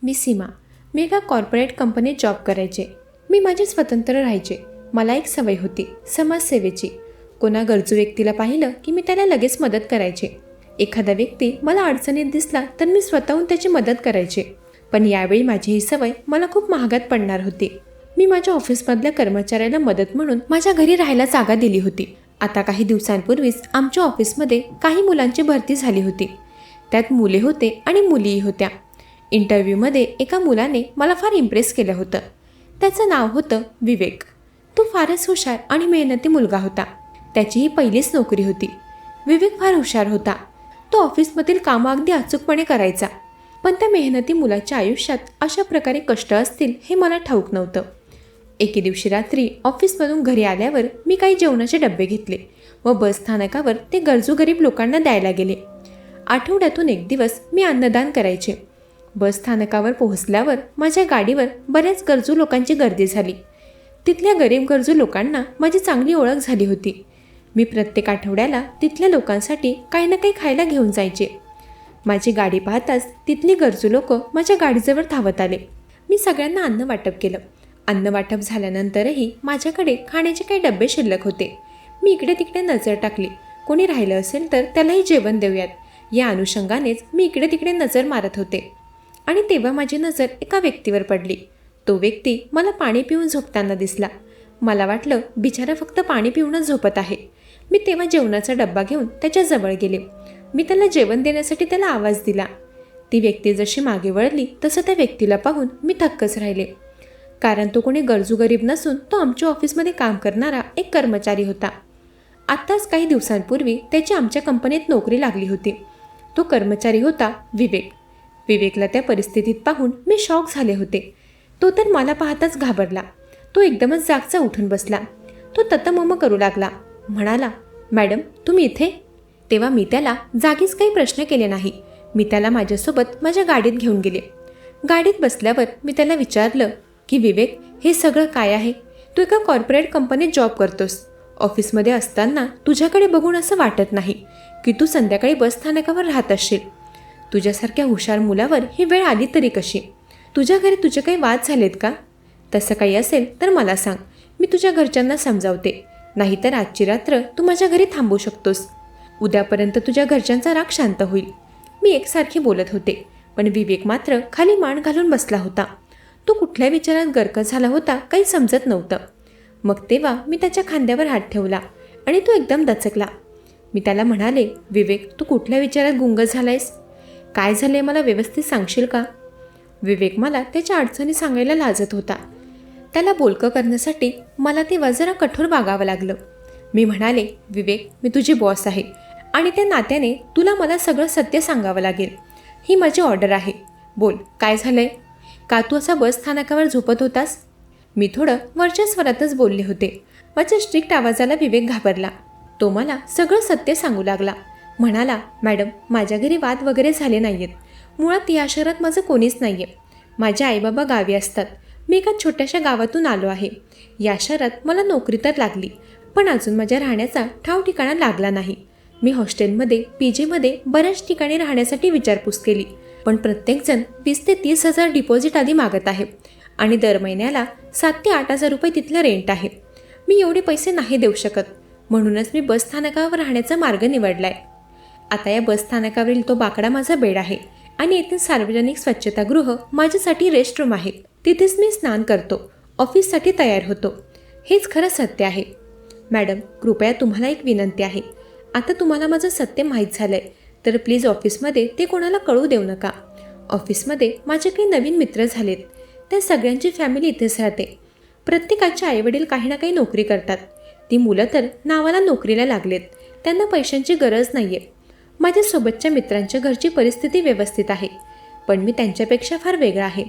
मी सीमा. मी एका कॉर्पोरेट कंपनीत जॉब करायचे. मी माझे स्वतंत्र राहायचे. मला एक सवय होती समाजसेवेची. कोणा गरजू व्यक्तीला पाहिलं की मी त्याला लगेच मदत करायचे. एखादा व्यक्ती मला अडचणीत दिसला तर मी स्वतःहून त्याची मदत करायचे. पण यावेळी माझी ही सवय मला खूप महागात पडणार होती. मी माझ्या ऑफिसमधल्या कर्मचाऱ्याला मदत म्हणून माझ्या घरी राहायला जागा दिली होती. आता काही दिवसांपूर्वीच आमच्या ऑफिसमध्ये काही मुलांची भरती झाली होती. त्यात मुले होते आणि मुलीही होत्या. इंटरव्ह्यूमध्ये एका मुलाने मला फार इम्प्रेस केलं होतं. त्याचं नाव होतं विवेक. तो फारच हुशार आणि मेहनती मुलगा होता. त्याची ही पहिलीच नोकरी होती. विवेक फार हुशार होता. तो ऑफिसमधील कामं अगदी अचूकपणे करायचा. पण त्या मेहनती मुलाच्या आयुष्यात अशा प्रकारे कष्ट असतील हे मला ठाऊक नव्हतं. एके दिवशी रात्री ऑफिसमधून घरी आल्यावर मी काही जेवणाचे डबे घेतले व बस स्थानकावर ते गरजू गरीब लोकांना द्यायला गेले. आठवड्यातून एक दिवस मी अन्नदान करायचे. बस स्थानकावर पोहोचल्यावर माझ्या गाडीवर बऱ्याच गरजू लोकांची गर्दी झाली. तिथल्या गरीब गरजू लोकांना माझी चांगली ओळख झाली होती. मी प्रत्येक आठवड्याला तिथल्या लोकांसाठी काही ना काही खायला घेऊन जायचे. माझी गाडी पाहताच तिथली गरजू लोक माझ्या गाडीजवळ धावत आले. मी सगळ्यांना अन्न वाटप केलं. अन्न वाटप झाल्यानंतरही माझ्याकडे खाण्याचे काही डबे शिल्लक होते. मी इकडे तिकडे नजर टाकली. कोणी राहिलं असेल तर त्यालाही जेवण देऊयात या अनुषंगानेच मी इकडे तिकडे नजर मारत होते. आणि तेव्हा माझी नजर एका व्यक्तीवर पडली. तो व्यक्ती मला पाणी पिऊन झोपताना दिसला. मला वाटलं बिचारा फक्त पाणी पिऊनच झोपत आहे. मी तेव्हा जेवणाचा डब्बा घेऊन त्याच्याजवळ गेले. मी त्याला जेवण देण्यासाठी त्याला आवाज दिला. ती व्यक्ती जशी मागे वळली तसं त्या व्यक्तीला पाहून मी थक्कच राहिले. कारण तो कोणी गरजू गरीब नसून तो आमच्या ऑफिसमध्ये काम करणारा एक कर्मचारी होता. आत्ताच काही दिवसांपूर्वी त्याची आमच्या कंपनीत नोकरी लागली होती. तो कर्मचारी होता विवेक. विवेकला त्या परिस्थितीत पाहून मी शॉक झाले होते. तो तर मला पाहताच घाबरला. तो एकदमच जागचा उठून बसला. तो ततमम करू लागला. म्हणाला, मॅडम तुम्ही इथे? तेव्हा मी त्याला जागीच काही प्रश्न केले नाही. मी त्याला माझ्यासोबत माझ्या गाडीत घेऊन गेले. गाडीत बसल्यावर मी त्याला विचारलं की विवेक, हे सगळं काय आहे? तू एका कॉर्पोरेट कंपनीत जॉब करतोस. ऑफिसमध्ये असताना तुझ्याकडे बघून असं वाटत नाही की तू संध्याकाळी बस स्थानकावर राहत असशील. तुझ्यासारख्या हुशार मुलावर ही वेळ आली तरी कशी? तुझ्या घरी तुझे काही वाद झालेत का? तसं काही असेल तर मला सांग. मी तुझ्या घरच्यांना समजावते. नाहीतर आजची रात्र तू माझ्या घरी थांबू शकतोस. उद्यापर्यंत तुझ्या घरच्यांचा राग शांत होईल. मी एकसारखी बोलत होते. पण विवेक मात्र खाली मान घालून बसला होता. तो कुठल्या विचारात गर्क झाला होता काही समजत नव्हतं. मग तेव्हा मी त्याच्या खांद्यावर हात ठेवला आणि तो एकदम दचकला. मी त्याला म्हणाले, विवेक तू कुठल्या विचारात गुंग झालायस? काय झाले मला व्यवस्थित सांगशील का? विवेक मला त्याच्या अडचणी सांगायला लाजत होता. त्याला बोलकं करण्यासाठी मला ते जरा कठोर वागावं लागलं. मी म्हणाले, विवेक मी तुझी बॉस आहे आणि त्या नात्याने तुला मला सगळं सत्य सांगावं लागेल. ही माझी ऑर्डर आहे. बोल, काय झालंय? का तू असा बस स्थानकावर झोपत होतास? मी थोडं वरच्या स्वरातच बोलले होते. माझ्या स्ट्रिक्ट आवाजाला विवेक घाबरला. तो मला सगळं सत्य सांगू लागला. म्हणाला, मॅडम माझ्या घरी वाद वगैरे झाले नाही आहेत. मुळात या शहरात माझं कोणीच नाही आहे. माझे आईबाबा गावी असतात. मी एका छोट्याशा गावातून आलो आहे. या शहरात मला नोकरी तर लागली, पण अजून माझ्या राहण्याचा ठाव ठिकाणा लागला नाही. मी हॉस्टेलमध्ये पीजीमध्ये बऱ्याच ठिकाणी राहण्यासाठी विचारपूस केली, पण प्रत्येकजण 20 ते 30 हजार डिपॉझिट आधी मागत आहे आणि दर महिन्याला 7 ते 8 हजार रुपये तिथलं रेंट आहे. मी एवढे पैसे नाही देऊ शकत. म्हणूनच मी बस स्थानकावर राहण्याचा मार्ग निवडलाय. आता या बस स्थानकावरील तो बाकडा माझा बेड आहे आणि येथील सार्वजनिक स्वच्छतागृह माझ्यासाठी रेस्टरूम आहे. तिथेच मी स्नान करतो, ऑफिससाठी तयार होतो. हेच खरं सत्य आहे. मॅडम कृपया तुम्हाला एक विनंती आहे. आता तुम्हाला माझं सत्य माहीत झालंय तर प्लीज ऑफिसमध्ये ते कोणाला कळू देऊ नका. ऑफिसमध्ये माझे काही नवीन मित्र झालेत. त्या सगळ्यांची फॅमिली इथेच राहते. प्रत्येकाचे आईवडील काही ना काही नोकरी करतात. ती मुलं तर नावाला नोकरीला लागलेत. त्यांना पैशांची गरज नाही आहे. माझ्यासोबतच्या मित्रांच्या घरची परिस्थिती व्यवस्थित आहे, पण मी त्यांच्यापेक्षा फार वेगळा आहे.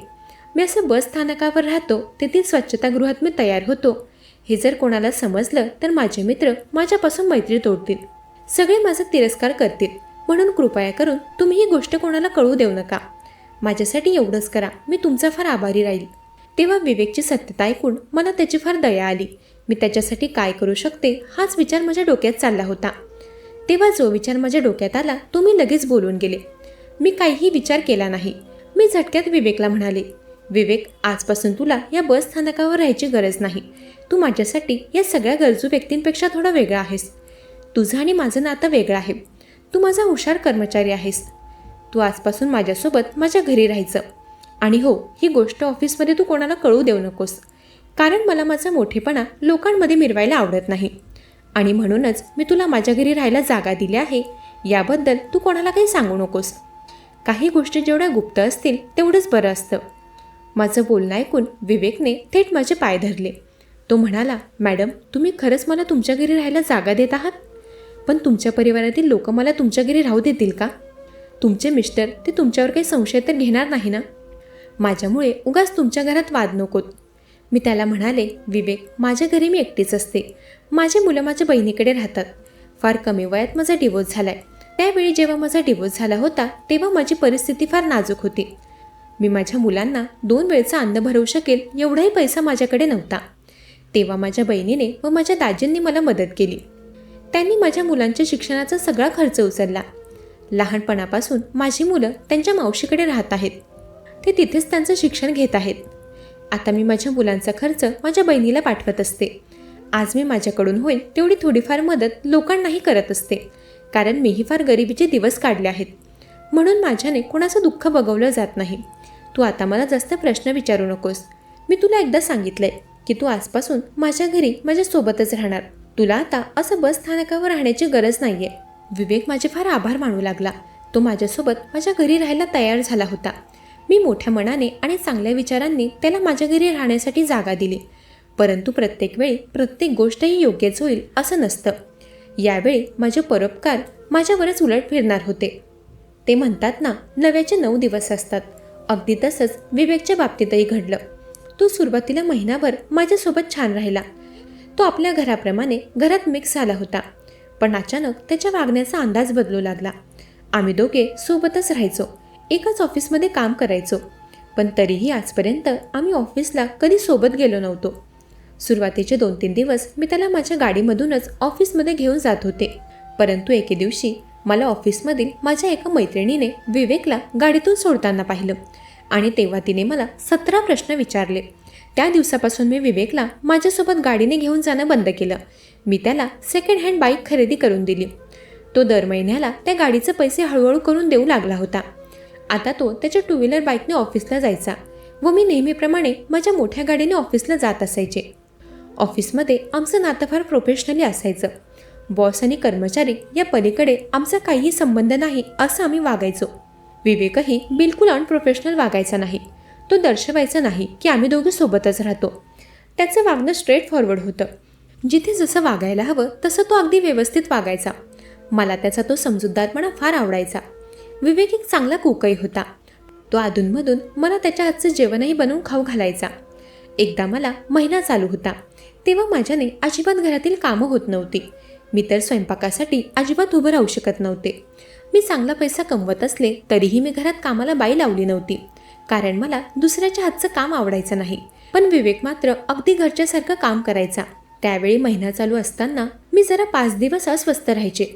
मी असं बस स्थानकावर राहतो, तेथील स्वच्छतागृहात मी तयार होतो. हे जर कोणाला समजलं तर माझे मित्र माझ्यापासून मैत्री तोडतील. सगळे माझा तिरस्कार करतील. म्हणून कृपया करून तुम्ही ही गोष्ट कोणाला कळू देऊ नका. माझ्यासाठी एवढंच करा. मी तुमचा फार आभारी राहील. तेव्हा विवेकची सत्यता ऐकून मला त्याची फार दया आली. मी त्याच्यासाठी काय करू शकते हाच विचार माझ्या डोक्यात चालला होता. तेव्हा जो विचार माझ्या डोक्यात आला तो मी लगेच बोलून गेले. मी काहीही विचार केला नाही. मी झटक्यात विवेकला म्हणाले, विवेक, आजपासून तुला या बस स्थानकावर राहायची गरज नाही. तू माझ्यासाठी या सगळ्या गरजू व्यक्तींपेक्षा थोडा वेगळा आहेस. तुझं आणि माझं नातं वेगळं आहे. तू माझा हुशार कर्मचारी आहेस. तू आजपासून माझ्यासोबत माझ्या घरी राहायचं. आणि हो, ही गोष्ट ऑफिसमध्ये तू कोणाला कळू देऊ नकोस, कारण मला माझा मोठेपणा लोकांमध्ये मिरवायला आवडत नाही. आणि म्हणूनच मी तुला माझ्या घरी राहायला जागा दिली आहे. याबद्दल तू कोणाला काही सांगू नकोस. काही गोष्टी जेवढ्या गुप्त असतील तेवढंच बरं असतं. माझं बोलणं ऐकून विवेकने थेट माझे पाय धरले. तो म्हणाला, मॅडम, तुम्ही खरंच मला तुमच्या घरी राहायला जागा देत आहात? पण तुमच्या परिवारातील लोक मला तुमच्या घरी राहू देतील का? तुमचे मिस्टर ते तुमच्यावर काही संशय तर घेणार नाही ना? माझ्यामुळे उगाच तुमच्या घरात वाद नकोत. मी त्याला म्हणाले, विवेक, माझ्या घरी मी एकटीच असते. माझी मुलं माझ्या बहिणीकडे राहतात. फार कमी वयात माझा डिवोर्स झाला आहे. त्यावेळी जेव्हा माझा डिवोर्स झाला होता तेव्हा माझी परिस्थिती फार नाजूक होती. मी माझ्या मुलांना 2 वेळचं अन्न भरवू शकेल एवढाही पैसा माझ्याकडे नव्हता. तेव्हा माझ्या बहिणीने व माझ्या दाजींनी मला मदत केली. त्यांनी माझ्या मुलांच्या शिक्षणाचा सगळा खर्च उचलला. लहानपणापासून माझी मुलं त्यांच्या मावशीकडे राहत आहेत. ते तिथेच त्यांचं शिक्षण घेत आहेत. आता मी माझ्या मुलांचा खर्च माझ्या बहिणीला पाठवत असते. आज मी माझ्याकडून होईल तेवढी थोडीफार मदत लोकांनाही करत असते, कारण मीही फार गरिबीचे दिवस काढले आहेत. म्हणून माझ्याने कोणाचं दुःख बघवलं जात नाही. तू आता मला जास्त प्रश्न विचारू नकोस. मी तुला एकदा सांगितलंय की तू आजपासून माझ्या घरी माझ्यासोबतच राहणार. तुला आता असं बस स्थानकावर राहण्याची गरज नाहीये. विवेक माझे फार आभार मानू लागला. तो माझ्यासोबत माझ्या घरी राहायला तयार झाला होता. मी मोठ्या मनाने आणि चांगल्या विचारांनी त्याला माझ्या घरी राहण्यासाठी जागा दिली. परंतु प्रत्येक वेळी प्रत्येक गोष्टही योग्यच होईल असं नसतं. यावेळी माझे परोपकार माझ्यावरच उलट फिरणार होते. ते म्हणतात ना, नव्याचे 9 दिवस असतात. अगदी तसंच विवेकच्या बाबतीतही घडलं. तो सुरुवातीला महिनाभर माझ्यासोबत छान राहिला. तो आपल्या घराप्रमाणे घरात मिक्स झाला होता. पण अचानक त्याच्या वागण्याचा अंदाज बदलू लागला. आम्ही दोघे सोबतच राहायचो, एकाच ऑफिसमध्ये काम करायचो. पण तरीही आजपर्यंत आम्ही ऑफिसला कधी सोबत गेलो नव्हतो. सुरुवातीचे 2-3 दिवस मी त्याला माझ्या गाडीमधूनच ऑफिसमध्ये घेऊन जात होते. परंतु एके दिवशी मला ऑफिसमधील माझ्या एका मैत्रिणीने विवेकला गाडीतून सोडताना पाहिलं आणि तेव्हा तिने मला 17 प्रश्न विचारले. त्या दिवसापासून मी विवेकला माझ्यासोबत गाडीने घेऊन जाणं बंद केलं. मी त्याला सेकंड हँड बाईक खरेदी करून दिली. तो दर महिन्याला त्या गाडीचे पैसे हळूहळू करून देऊ लागला होता. आता तो त्याच्या 2 व्हीलर बाईकने ऑफिसला जायचा व मी नेहमीप्रमाणे माझ्या मोठ्या गाडीने ऑफिसला जात असायचे. ऑफिसमध्ये आमचं नातं फार प्रोफेशनली असायचं. बॉस आणि कर्मचारी या पलीकडे आमचा काहीही संबंध नाही असं आम्ही वागायचो. विवेकही बिलकुल अनप्रोफेशनल वागायचा नाही. तो दर्शवायचा नाही की आम्ही दोघे सोबतच राहतो. त्याचं वागणं स्ट्रेट फॉरवर्ड होतं. जिथे जसं वागायला हवं तसं तो अगदी व्यवस्थित वागायचा. मला त्याचा तो समजूतदारपणा फार आवडायचा. विवेक एक चांगला कुकही होता. तो अधूनमधून मला त्याच्या हातचं जेवणही बनवून खाऊ घालायचा. एकदा मला महिना चालू होता. तेव्हा माझ्याने अजिबात घरातील कामं होत नव्हती. मी तर स्वयंपाकासाठी अजिबात उभं राहू शकत नव्हते. मी चांगला पैसा कमवत असले तरीही मी घरात कामाला बाई लावली नव्हती, कारण मला दुसऱ्याच्या हातचं काम आवडायचं नाही. पण विवेक मात्र अगदी घरच्यासारखं काम करायचा. त्यावेळी महिना चालू असताना मी जरा 5 दिवस अस्वस्थ राहायचे.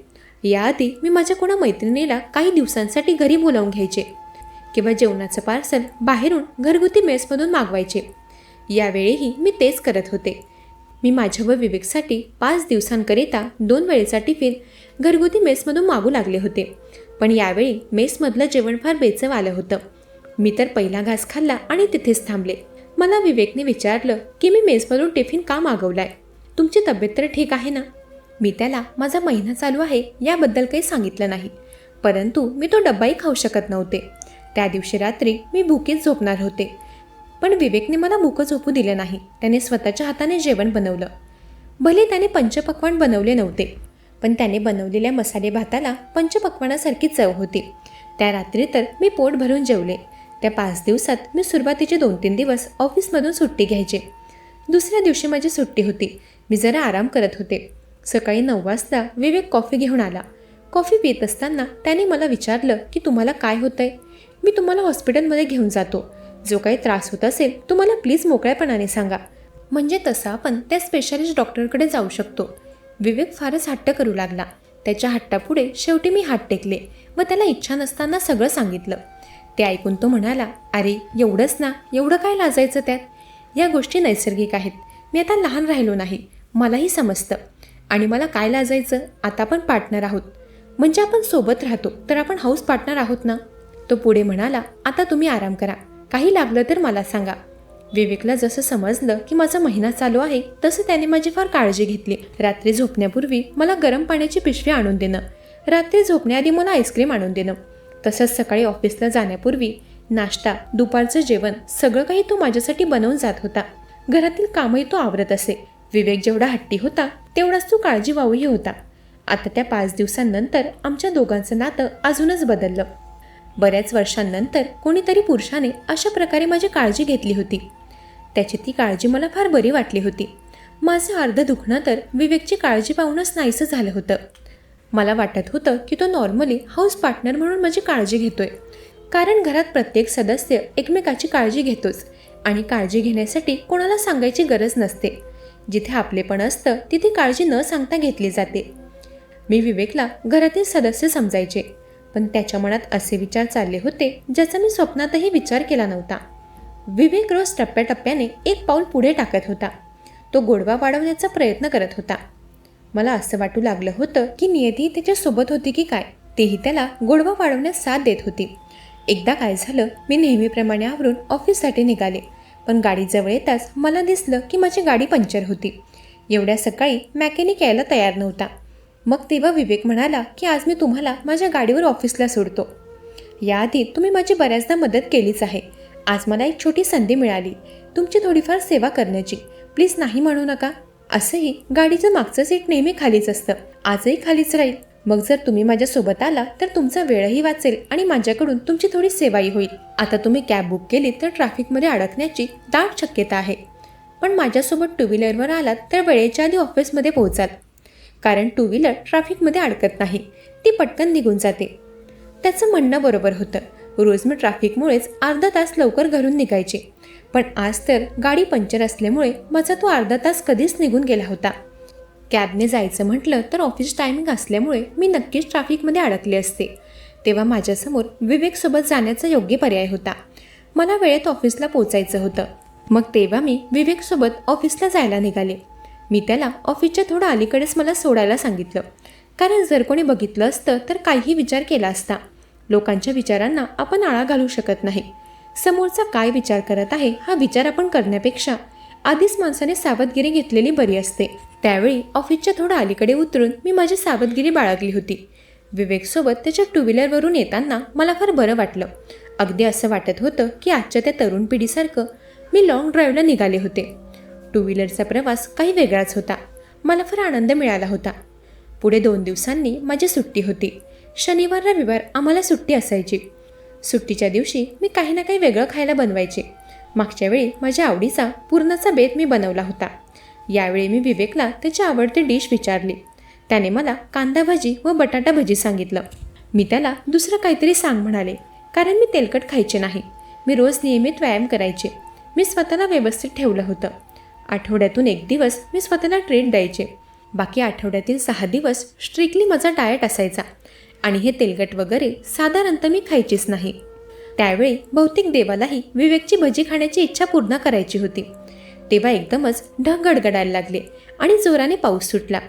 याआधी मी माझ्या कोणा मैत्रिणीला काही दिवसांसाठी घरी बोलावून घ्यायचे किंवा जेवणाचं पार्सल बाहेरून घरगुती मेसमधून मागवायचे. यावेळीही मी तेच करत होते. मी माझ्या व विवेकसाठी 5 दिवसांकरिता 2 वेळेचा टिफिन घरगुती मेसमधून मागू लागले होते. पण यावेळी मेसमधलं जेवण फार बेचव आलं होतं. मी तर पहिला घास खाल्ला आणि तिथेच थांबले. मला विवेकने विचारलं की मी मेसमधून टिफिन का मागवलाय? तुमची तब्येत तर ठीक आहे ना? मी त्याला माझा महिना चालू आहे याबद्दल काही सांगितलं नाही. परंतु मी तो डब्बाही खाऊ शकत नव्हते. त्या दिवशी रात्री मी भुकेच झोपणार होते. पण विवेकने मला भूक झोपू दिलं नाही. त्याने स्वतःच्या हाताने जेवण बनवलं. भले त्याने पंचपक्वान्न बनवले नव्हते, पण त्याने बनवलेल्या मसाले भाताला पंचपक्वान्नासारखी चव होती. त्या रात्री तर मी पोट भरून जेवले. त्या 5 दिवसात मी सुरुवातीचे 2-3 दिवस ऑफिसमधून सुट्टी घ्यायचे. दुसऱ्या दिवशी माझी सुट्टी होती. मी जरा आराम करत होते. सकाळी 9 वाजता विवेक कॉफी घेऊन आला. कॉफी पित असताना त्याने मला विचारलं की तुम्हाला काय होतंय? मी तुम्हाला हॉस्पिटलमध्ये घेऊन जातो. जो काही त्रास होत असेल तुम्हाला प्लीज मोकळ्यापणाने सांगा, म्हणजे तसं आपण त्या स्पेशालिस्ट डॉक्टरकडे जाऊ शकतो. विवेक फारच हट्ट करू लागला. त्याच्या हट्टापुढे शेवटी मी हात टेकले व त्याला इच्छा नसताना सगळं सांगितलं. ते ऐकून तो म्हणाला, अरे एवढंच ना, एवढं काय लाजायचं त्यात? या गोष्टी नैसर्गिक आहेत. मी आता लहान राहिलो नाही, मलाही समजतं. आणि मला काय लाजायचं? आता आपण पार्टनर आहोत, म्हणजे आपण सोबत राहतो तर आपण हाऊस पार्टनर आहोत ना. तो पुढे म्हणाला, आता तुम्ही आराम करा, काही लागलं तर मला सांगा. विवेकला जसं समजलं की माझा महिना चालू आहे तसं त्याने माझी फार काळजी घेतली. रात्री झोपण्यापूर्वी मला गरम पाण्याची पिशवी आणून देणं, रात्री झोपण्याआधी मला आईस्क्रीम आणून देणं, तसंच सकाळी ऑफिसला जाण्यापूर्वी नाश्ता, दुपारचं जेवण सगळं काही तो माझ्यासाठी बनवून जात होता. घरातील कामही तो आवरत असे. विवेक जेवढा हट्टी होता तेवढाच तो काळजीवाहूही होता. आता त्या 5 दिवसांनंतर आमच्या दोघांचं नातं अजूनच बदललं. बऱ्याच वर्षांनंतर कोणीतरी पुरुषाने अशा प्रकारे माझी काळजी घेतली होती. त्याची ती काळजी मला फार बरी वाटली होती. माझं अर्ध दुखणं तर विवेकची काळजी पाहूनच नाहीसं झालं होतं. मला वाटत होतं की तो नॉर्मली हाऊस पार्टनर म्हणून माझी काळजी घेतोय, कारण घरात प्रत्येक सदस्य एकमेकाची काळजी घेतोच आणि काळजी घेण्यासाठी कोणाला सांगायची गरज नसते. जिथे आपलेपण असतं तिथे काळजी न सांगता घेतली जाते. मी विवेकला घरातील सदस्य समजायचे, पण त्याच्या मनात असे विचार चालले होते ज्याचा मी स्वप्नातही विचार केला नव्हता. विवेक रोज टप्प्याटप्प्याने एक पाऊल पुढे टाकत होता. तो गोडवा वाढवण्याचा प्रयत्न करत होता. मला असं वाटू लागलं होतं की नियती त्याच्यासोबत होती की काय, तेही त्याला गोडवा वाढवण्यास साथ देत होती. एकदा काय झालं, मी नेहमीप्रमाणे आवरून ऑफिससाठी निघाले, पण गाडी जवळ येताच मला दिसलं की माझी गाडी पंक्चर होती. एवढ्या सकाळी मॅकॅनिक यायला तयार नव्हता. मग तेव्हा विवेक म्हणाला की आज मी तुम्हाला माझ्या गाडीवर ऑफिसला सोडतो. याआधी तुम्ही माझी बऱ्याचदा मदत केलीच आहे. आज मला एक छोटी संधी मिळाली तुमची थोडीफार सेवा करण्याची, प्लीज नाही म्हणू नका. असंही गाडीचं मागचं सीट नेहमी खालीच असतं, आजही खालीच राहील. मग जर तुम्ही माझ्यासोबत आला तर तुमचा वेळही वाचेल आणि माझ्याकडून तुमची थोडी सेवाही होईल. आता तुम्ही कॅब बुक केली तर ट्रॅफिकमध्ये अडकण्याची दाट शक्यता आहे, पण माझ्यासोबत टू व्हीलरवर आलात तर वेळेच्या आधी ऑफिसमध्ये पोहोचाल, कारण टू व्हीलर ट्रॅफिकमध्ये अडकत नाही, ती पटकन निघून जाते. त्याचं म्हणणं बरोबर होतं. रोज मी ट्रॅफिकमुळेच अर्धा तास लवकर घरून निघायचे, पण आज तर गाडी पंक्चर असल्यामुळे माझा तो अर्धा तास कधीच निघून गेला होता. कॅबने जायचं म्हटलं तर ऑफिस टायमिंग असल्यामुळे मी नक्कीच ट्रॅफिकमध्ये अडकले असते. तेव्हा माझ्यासमोर विवेकसोबत जाण्याचा योग्य पर्याय होता. मला वेळेत ऑफिसला पोचायचं होतं. मग तेव्हा मी विवेकसोबत ऑफिसला जायला निघाले. मी त्याला ऑफिसच्या थोडं अलीकडेच मला सोडायला सांगितलं, कारण जर कोणी बघितलं असतं तर काहीही विचार केला असता. लोकांच्या विचारांना आपण आळा घालू शकत नाही. समोरचा काय विचार करत आहे हा विचार आपण करण्यापेक्षा आधीच माणसाने सावधगिरी घेतलेली बरी असते. त्यावेळी ऑफिसच्या थोडं अलीकडे उतरून मी माझी सावधगिरी बाळगली होती. विवेकसोबत त्याच्या टू व्हीलरवरून येताना मला फार बरं वाटलं. अगदी असं वाटत होतं की आजच्या त्या तरुण पिढीसारखं मी लॉंग ड्राईव्हला निघाले होते. टू व्हीलरचा प्रवास काही वेगळाच होता. मला फार आनंद मिळाला होता. पुढे 2 दिवसांनी माझी सुट्टी होती. शनिवार रविवार आम्हाला सुट्टी असायची. सुट्टीच्या दिवशी मी काही ना काही वेगळं खायला बनवायचे. मागच्या वेळी माझ्या आवडीचा पुरणाचा बेत मी बनवला होता. यावेळी मी विवेकला त्याची आवडती डिश विचारली. त्याने मला कांदा भजी व बटाटा भजी सांगितलं. मी त्याला दुसरं काहीतरी सांग म्हणाले, कारण मी तेलकट खायचे नाही. मी रोज नियमित व्यायाम करायचे. मी स्वतःला व्यवस्थित ठेवलं होतं. आठवड्यातून 1 दिवस मी स्वतःला ट्रीट द्यायचे. बाकी आठवड्यातील 6 दिवस स्ट्रिक्टली माझा डाएट असायचा आणि हे तेलकट वगैरे साधारणतः मी खायचीच नाही. त्यावेळी बहुतेक देवालाही विवेकची भजी खाण्याची इच्छा पूर्ण करायची होती. तेव्हा एकदमच ढग गडगडायला लागले आणि जोराने पाऊस सुटला.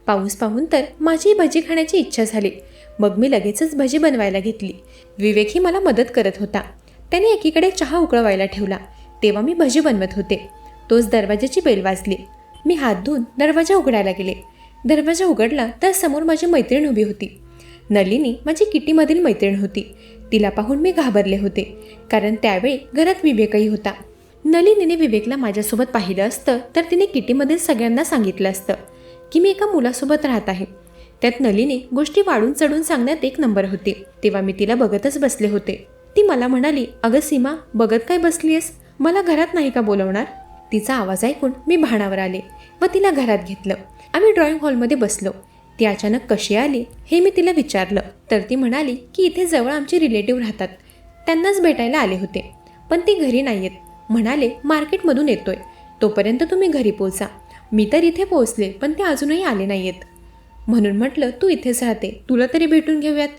पाऊस पाहून तर माझी भजी खाण्याची इच्छा झाली. मग मी लगेचच भजी बनवायला घेतली. विवेकही मला मदत करत होता. त्याने एकीकडे चहा उकळवायला ठेवला. तेव्हा मी भजी बनवत होते. तोच दरवाजाची बेल वाजली. मी हात धुवून दरवाजा उघडायला गेले. दरवाजा उघडला तर समोर माझी मैत्रीण उभी होती. नलिनी माझी किटीमधील मैत्रीण होती. तिला पाहून मी घाबरले होते, कारण त्यावेळी घरात विवेकही होता. नलिनीने विवेकला माझ्यासोबत पाहिलं असतं तर तिने किटीमधील सगळ्यांना सांगितलं असतं की मी एका मुलासोबत राहत आहे. त्यात नलिनी गोष्टी वाढून चढून सांगण्यात 1 नंबर होती. तेव्हा मी तिला बघतच बसले होते. ती मला म्हणाली, अगं सीमा, बघत काय बसलीयस? मला घरात नाही का बोलवणार? तिचा आवाज ऐकून मी भानावर आले व तिला घरात घेतलं. आम्ही ड्रॉइंग हॉलमध्ये बसलो. ती अचानक कशी आली हे मी तिला विचारलं, तर ती म्हणाली की इथे जवळ आमचे रिलेटिव्ह राहतात, त्यांनाच भेटायला आले होते, पण ती घरी नाही आहेत. म्हणाले मार्केटमधून येतोय, तोपर्यंत तुम्ही घरी पोहोचा. मी तर इथे पोहोचले, पण ते अजूनही आले नाही आहेत. म्हणून म्हटलं तू इथेच राहते, तुला तरी भेटून घेऊयात.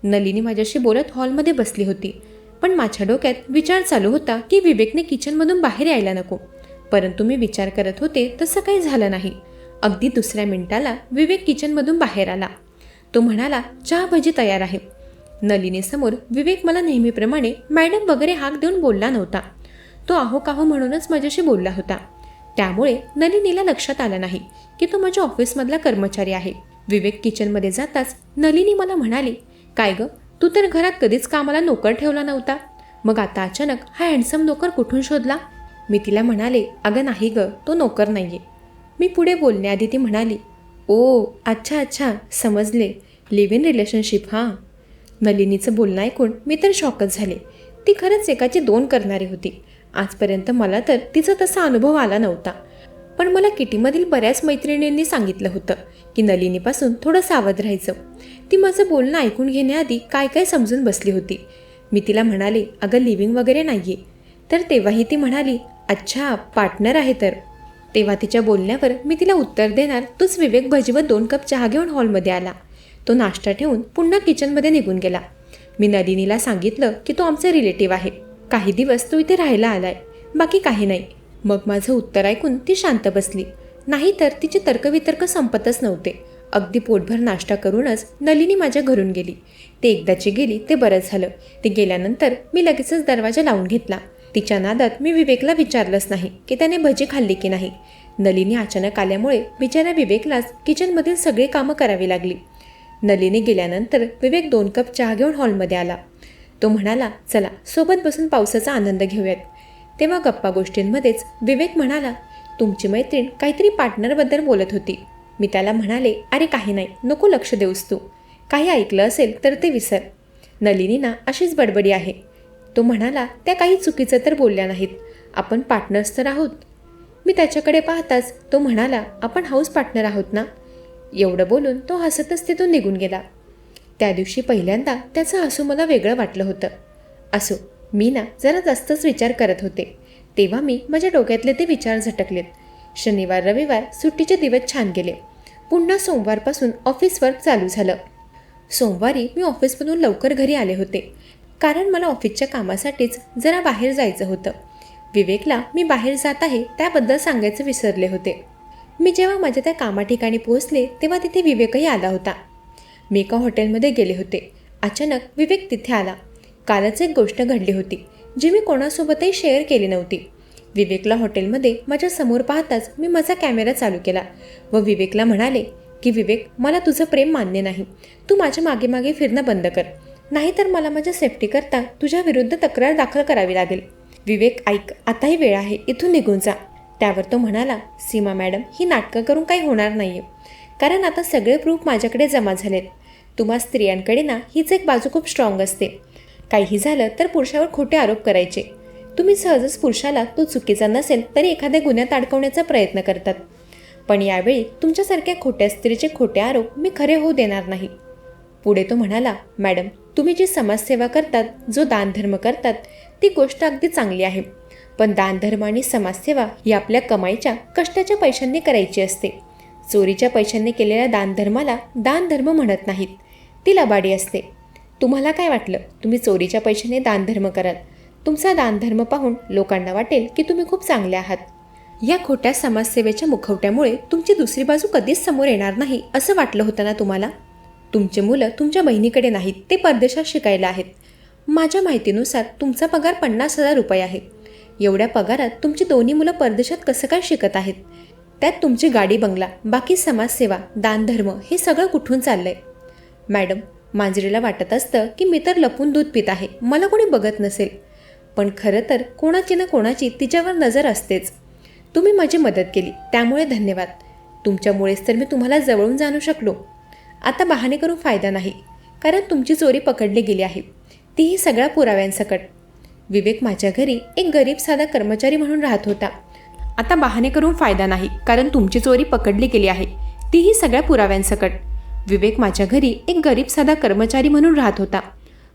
नलिनी माझ्याशी बोलत हॉलमध्ये बसली होती, पण माझ्या डोक्यात विचार चालू होता की विवेकने किचनमधून बाहेर यायला नको. परंतु मी विचार करत होते तसं काही झालं नाही. अगदी दुसऱ्या मिनिटाला विवेक किचनमधून बाहेर आला. तो म्हणाला, चहा भजी तयार आहे. नलिनीसमोर विवेक मला नेहमीप्रमाणे मॅडम वगैरे हाक देऊन बोलला नव्हता. तो आहो काहो म्हणूनच माझ्याशी बोलला होता. त्यामुळे नलिनीला लक्षात आलं नाही की तो माझ्या ऑफिसमधला कर्मचारी आहे. विवेक किचनमध्ये जाताच नलिनी मला म्हणाली, काय ग, तू तर घरात कधीच कामाला नोकर ठेवला नव्हता, मग आता अचानक हा हँडसम नोकर कुठून शोधला? मी तिला म्हणाले, अगं नाही ग, तो नोकर नाहीये. मी पुढे बोलण्याआधी ती म्हणाली, ओ अच्छा समजले, लिव्ह इन रिलेशनशिप. हां. नलिनीचं बोलणं ऐकून मी तर शॉकच झाले. ती खरंच एकाची दोन करणारी होती. आजपर्यंत मला तर तिचा तसा अनुभव आला नव्हता. पण मला किटीमधील बऱ्याच मैत्रिणींनी सांगितलं होतं की नलिनीपासून थोडं सावध राहायचं. ती माझं बोलणं ऐकून घेण्याआधी काय काय समजून बसली होती. मी तिला म्हणाले, अगं लिव्हिंग वगैरे नाही आहे. तर तेव्हाही ती म्हणाली, अच्छा पार्टनर आहे तर. तेव्हा तिच्या बोलण्यावर मी तिला उत्तर देणार तोच विवेक भजीवर 2 कप चहा घेऊन हॉलमध्ये आला. तो नाश्ता ठेवून पुन्हा किचनमध्ये निघून गेला. मी नलिनीला सांगितलं की तो आमचा रिलेटिव्ह आहे, काही दिवस तो इथे राहायला आलाय, बाकी काही नाही. मग माझं उत्तर ऐकून ती शांत बसली. नाहीतर तिचे तर्कवितर्क संपतच नव्हते. अगदी पोटभर नाश्ता करूनच नलिनी माझ्या घरून गेली. ते एकदाची गेली ते बरंच झालं. ती गेल्यानंतर मी लगेचच दरवाजा लावून घेतला. तिच्या नादात मी विवेकला विचारलंच नाही की त्याने भजी खाल्ली की नाही. नलिनी अचानक आल्यामुळे बिचाऱ्या विवेकलाच किचनमधील सगळी कामं करावी लागली. नलिनी गेल्यानंतर विवेक 2 कप चहा घेऊन हॉलमध्ये आला. तो म्हणाला, चला सोबत बसून पावसाचा आनंद घेऊयात. तेव्हा गप्पा गोष्टींमध्येच विवेक म्हणाला, तुमची मैत्रीण काहीतरी पार्टनरबद्दल बोलत होती. मी त्याला म्हणाले, अरे काही नाही, नको लक्ष देऊस तू, काही ऐकलं असेल तर ते विसर. नलिनी ना अशीच बडबडी आहे. तो म्हणाला, त्या काही चुकीचं तर बोलल्या नाहीत, आपण पार्टनर्स तर आहोत. मी त्याच्याकडे पाहताच तो म्हणाला, आपण हाऊस पार्टनर आहोत ना. एवढं बोलून तो हसतच तिथून निघून गेला. त्या दिवशी पहिल्यांदा त्याचं हसू मला वेगळं वाटलं होतं. असो, मी ना जरा जास्तच विचार करत होते. तेव्हा मी माझ्या डोक्यातले ते विचार झटकलेत. शनिवार रविवार सुट्टीचे दिवस छान गेले. पुन्हा सोमवारपासून ऑफिस वर्क चालू झालं. सोमवारी मी ऑफिसमधून लवकर घरी आले होते, कारण मला ऑफिसच्या कामासाठीच जरा बाहेर जायचं होतं. विवेकला मी बाहेर जात आहे त्याबद्दल सांगायचं विसरले होते. मी जेव्हा माझ्या त्या कामाठिकाणी पोहोचले तेव्हा तिथे विवेकही आला होता. मी एका हॉटेलमध्ये गेले होते. अचानक विवेक तिथे आला. कालच एक गोष्ट घडली होती जी मी कोणासोबतही शेअर केली नव्हती. विवेकला हॉटेलमध्ये माझ्या समोर पाहताच मी माझा कॅमेरा चालू केला व विवेकला म्हणाले की विवेक, मला तुझं प्रेम मान्य नाही. तू माझ्या मागे मागे फिरणं बंद कर, नाहीतर मला माझ्या सेफ्टीकरता तुझ्या विरुद्ध तक्रार दाखल करावी लागेल. विवेक ऐक, आताही वेळ आहे, इथून निघून जा. त्यावर तो म्हणाला, सीमा मॅडम, ही नाटकं करून काही होणार नाही आहे, कारण आता सगळे प्रूफ माझ्याकडे जमा झालेत. तुम्हा स्त्रियांकडे ना हीच एक बाजू खूप स्ट्रॉंग असते. काहीही झालं तर पुरुषावर खोटे आरोप करायचे. तुम्ही सहजच पुरुषाला तो चुकीचा नसेल तरी एखाद्या गुन्ह्यात अडकवण्याचा प्रयत्न करतात. पण यावेळी तुमच्यासारख्या खोट्या स्त्रीचे खोटे आरोप मी खरे होऊ देणार नाही. पुढे तो म्हणाला, मॅडम, तुम्ही जी समाजसेवा करतात, जो दानधर्म करतात, ती गोष्ट अगदी चांगली आहे. पण दानधर्म आणि समाजसेवा ही आपल्या कमाईच्या कष्टाच्या पैशांनी करायची असते. चोरीच्या पैशांनी केलेल्या दानधर्माला दानधर्म म्हणत नाहीत, ती लबाडी असते. तुम्हाला काय वाटलं, तुम्ही चोरीच्या पैशाने दानधर्म कराल? तुमचा दानधर्म पाहून लोकांना वाटेल की तुम्ही खूप चांगले आहात. या खोट्या समाजसेवेच्या मुखवट्यामुळे तुमची दुसरी बाजू कधीच समोर येणार नाही असं वाटलं होतं ना तुम्हाला? तुमचे मुलं तुमच्या बहिणीकडे नाहीत, ते परदेशात शिकायला आहेत. माझ्या माहितीनुसार तुमचा पगार 50,000 रुपये आहे. एवढ्या पगारात तुमची दोन्ही मुलं परदेशात कसं काय शिकत आहेत? त्यात तुमची गाडी बंगला, बाकी समाजसेवा, दानधर्म हे सगळं कुठून चाललंय? मॅडम, मांजरीला वाटत असतं की मी तर लपून दूध पित आहे, मला कोणी बघत नसेल. पण खरं तर कोणाची ना कोणाची तिच्यावर नजर असतेच. तुम्ही माझी मदत केली त्यामुळे धन्यवाद. तुमच्यामुळेच तर मी तुम्हाला जवळून जाणू शकलो. आता बहाणे करून फायदा नाही, कारण तुमची चोरी पकडली गेली आहे, तीही सगळ्या पुराव्यांसकट. विवेक माझ्या घरी एक गरीब साधा कर्मचारी म्हणून राहत होता. आता बहाणे करून फायदा नाही, कारण तुमची चोरी पकडली गेली आहे, तीही सगळ्या पुराव्यांसकट. विवेक माझ्या घरी एक गरीब साधा कर्मचारी म्हणून राहत होता.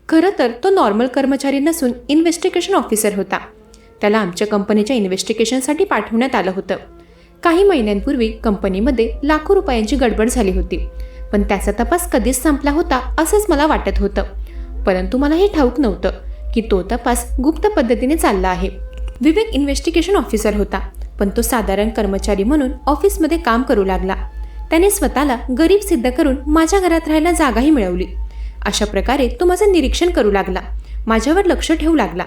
खरं तर तो नॉर्मल कर्मचारी नसून इन्व्हेस्टिगेशन ऑफिसर होता. त्याला आमच्या कंपनीच्या इन्व्हेस्टिगेशनसाठी पाठवण्यात आलं होतं. काही महिन्यांपूर्वी कंपनीमध्ये लाखो रुपयांची गडबड झाली होती, पण त्याचा तपास कधीच संपला होता असंच मला वाटत होतं. परंतु मला हे ठाऊक नव्हतं की तो तपास गुप्त पद्धतीने चालला आहे. विवेक इन्व्हेस्टिगेशन ऑफिसर होता, पण तो साधारण कर्मचारी म्हणून ऑफिसमध्ये काम करू लागला. त्याने स्वतःला गरीब सिद्ध करून माझ्या घरात राहायला जागाही मिळवली. अशा प्रकारे तो माझं निरीक्षण करू लागला, माझ्यावर लक्ष ठेवू लागला.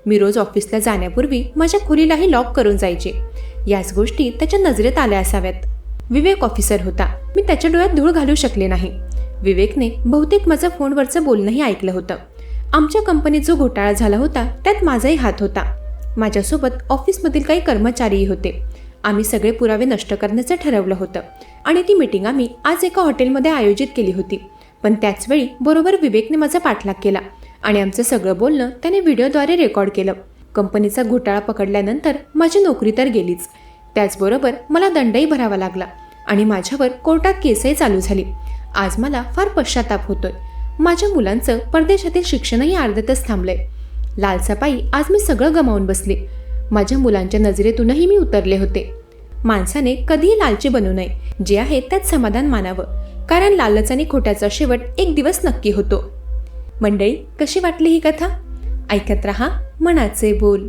मी रोज ऑफिसला जाण्यापूर्वी माझ्या खोलीलाही लॉक करून जायचे. याच गोष्टी त्याच्या नजरेत आल्या असाव्यात. विवेक ऑफिसर होता, मी त्याच्या डोळ्यात धूळ घालू शकले नाही. विवेकने बहुतेक माझं फोनवरचं बोलणंही ऐकलं होतं. आमच्या कंपनीत जो घोटाळा झाला होता त्यात माझाही हात होता. माझ्यासोबत ऑफिसमधील काही कर्मचारीही होते. आम्ही सगळे पुरावे नष्ट करण्याचं ठरवलं होतं आणि ती मीटिंग आम्ही आज एका हॉटेलमध्ये आयोजित केली होती. पण त्याचवेळी बरोबर विवेकने माझा पाठलाग केला आणि आमचं सगळं बोलणं त्याने व्हिडिओद्वारे रेकॉर्ड केलं. कंपनीचा घोटाळा पकडल्यानंतर माझी नोकरी तर गेलीच, त्याचबरोबर मला दंडही भरावा लागला आणि माझ्यावर कोर्टात केसही चालू झाली. आज मला फार पश्चाताप होतोय. माझ्या मुलांचं परदेशातील शिक्षणही अर्ध्यातच थांबलंय. लालसापायी आज मी सगळं गमावून बसले. माझ्या मुलांच्या नजरेतूनही मी उतरले होते. माणसाने कधीही लालची बनू नये, जे आहे त्यात समाधान मानावं, कारण लालच आणि खोट्याचा शेवट एक दिवस नक्की होतो. मंडळी, कशी वाटली ही कथा? ऐकत रहा मनाचे बोल.